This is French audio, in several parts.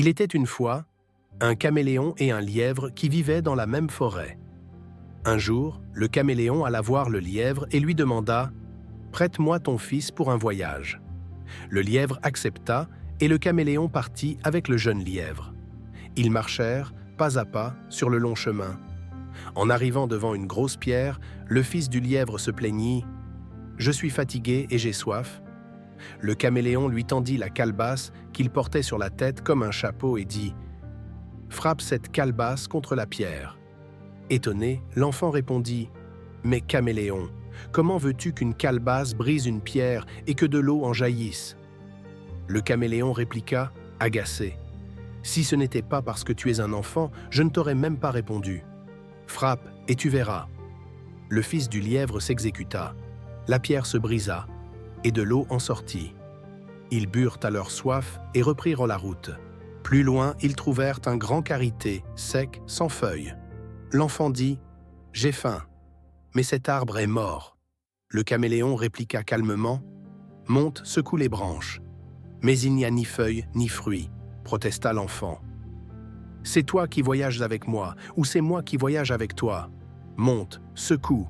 Il était une fois un caméléon et un lièvre qui vivaient dans la même forêt. Un jour, le caméléon alla voir le lièvre et lui demanda « Prête-moi ton fils pour un voyage ». Le lièvre accepta et le caméléon partit avec le jeune lièvre. Ils marchèrent, pas à pas, sur le long chemin. En arrivant devant une grosse pierre, le fils du lièvre se plaignit « Je suis fatigué et j'ai soif ». Le caméléon lui tendit la calebasse qu'il portait sur la tête comme un chapeau et dit « Frappe cette calebasse contre la pierre ». Étonné, l'enfant répondit « Mais caméléon, comment veux-tu qu'une calebasse brise une pierre et que de l'eau en jaillisse ?» Le caméléon répliqua, agacé « Si ce n'était pas parce que tu es un enfant, je ne t'aurais même pas répondu. Frappe et tu verras. » Le fils du lièvre s'exécuta. La pierre se brisa et de l'eau en sortit. Ils burent à leur soif et reprirent la route. Plus loin, ils trouvèrent un grand karité, sec, sans feuilles. L'enfant dit « J'ai faim, mais cet arbre est mort. » Le caméléon répliqua calmement « Monte, secoue les branches. » « Mais il n'y a ni feuilles ni fruits, » protesta l'enfant. « C'est toi qui voyages avec moi, ou c'est moi qui voyage avec toi. Monte, secoue. »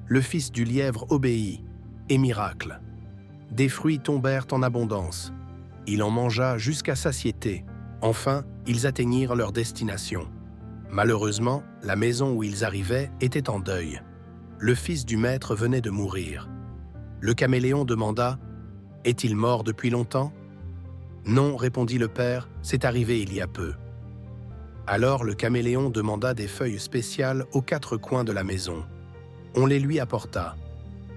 Le fils du lièvre obéit, et miracle. Des fruits tombèrent en abondance. Il en mangea jusqu'à satiété. Enfin, ils atteignirent leur destination. Malheureusement, la maison où ils arrivaient était en deuil. Le fils du maître venait de mourir. Le caméléon demanda « Est-il mort depuis longtemps ?» « Non, répondit le père, c'est arrivé il y a peu. » Alors le caméléon demanda des feuilles spéciales aux 4 coins de la maison. On les lui apporta.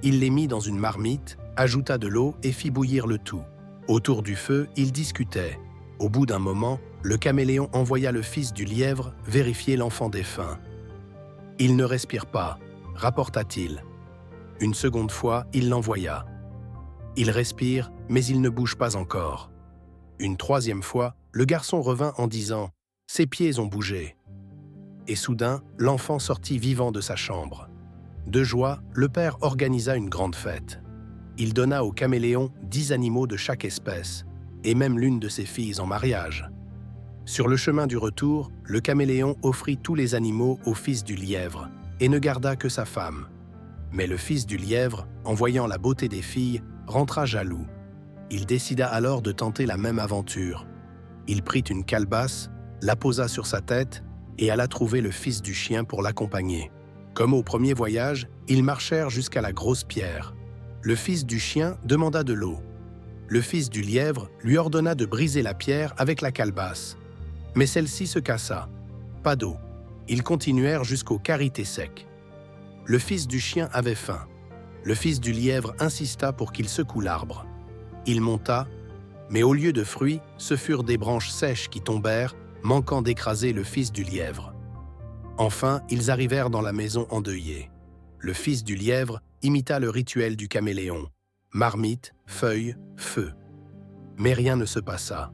Il les mit dans une marmite, ajouta de l'eau et fit bouillir le tout. Autour du feu, ils discutaient. Au bout d'un moment, le caméléon envoya le fils du lièvre vérifier l'enfant défunt. « Il ne respire pas, » rapporta-t-il. Une seconde fois, il l'envoya. « Il respire, mais il ne bouge pas encore. » Une troisième fois, le garçon revint en disant « Ses pieds ont bougé. » Et soudain, l'enfant sortit vivant de sa chambre. De joie, le père organisa une grande fête. Il donna au caméléon 10 animaux de chaque espèce, et même l'une de ses filles en mariage. Sur le chemin du retour, le caméléon offrit tous les animaux au fils du lièvre, et ne garda que sa femme. Mais le fils du lièvre, en voyant la beauté des filles, rentra jaloux. Il décida alors de tenter la même aventure. Il prit une calebasse, la posa sur sa tête et alla trouver le fils du chien pour l'accompagner. Comme au premier voyage, ils marchèrent jusqu'à la grosse pierre. Le fils du chien demanda de l'eau. Le fils du lièvre lui ordonna de briser la pierre avec la calebasse. Mais celle-ci se cassa. Pas d'eau. Ils continuèrent jusqu'au karité sec. Le fils du chien avait faim. Le fils du lièvre insista pour qu'il secoue l'arbre. Il monta, mais au lieu de fruits, ce furent des branches sèches qui tombèrent, manquant d'écraser le fils du lièvre. Enfin, ils arrivèrent dans la maison endeuillée. Le fils du lièvre imita le rituel du caméléon. Marmite, feuilles, feu. Mais rien ne se passa.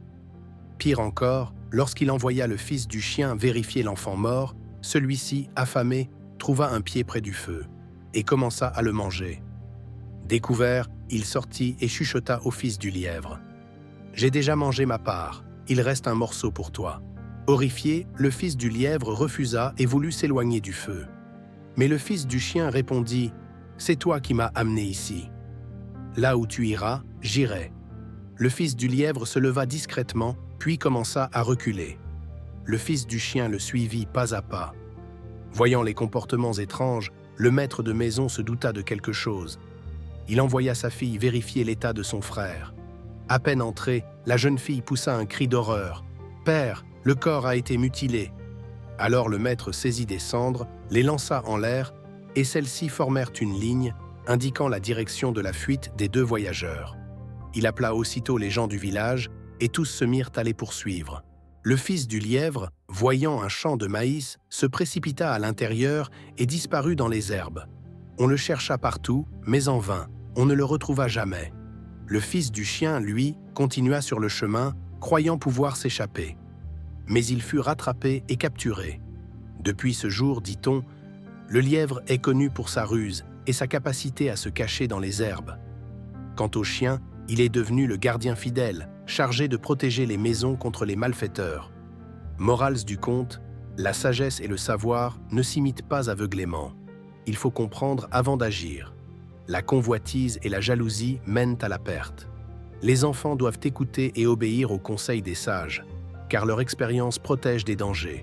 Pire encore, lorsqu'il envoya le fils du chien vérifier l'enfant mort, celui-ci, affamé, trouva un pied près du feu et commença à le manger. Découvert, il sortit et chuchota au fils du lièvre. « J'ai déjà mangé ma part, il reste un morceau pour toi. » Horrifié, le fils du lièvre refusa et voulut s'éloigner du feu. Mais le fils du chien répondit « C'est toi qui m'as amené ici. Là où tu iras, j'irai. » Le fils du lièvre se leva discrètement, puis commença à reculer. Le fils du chien le suivit pas à pas. Voyant les comportements étranges, le maître de maison se douta de quelque chose. Il envoya sa fille vérifier l'état de son frère. À peine entrée, la jeune fille poussa un cri d'horreur. « Père, le corps a été mutilé !» Alors le maître saisit des cendres, les lança en l'air, et celles-ci formèrent une ligne, indiquant la direction de la fuite des 2 voyageurs. Il appela aussitôt les gens du village, et tous se mirent à les poursuivre. Le fils du lièvre, voyant un champ de maïs, se précipita à l'intérieur et disparut dans les herbes. On le chercha partout, mais en vain, on ne le retrouva jamais. Le fils du chien, lui, continua sur le chemin, croyant pouvoir s'échapper. Mais il fut rattrapé et capturé. Depuis ce jour, dit-on, le lièvre est connu pour sa ruse et sa capacité à se cacher dans les herbes. Quant au chien, il est devenu le gardien fidèle, chargé de protéger les maisons contre les malfaiteurs. Morals du conte, la sagesse et le savoir ne s'imitent pas aveuglément. Il faut comprendre avant d'agir. La convoitise et la jalousie mènent à la perte. Les enfants doivent écouter et obéir aux conseils des sages, car leur expérience protège des dangers.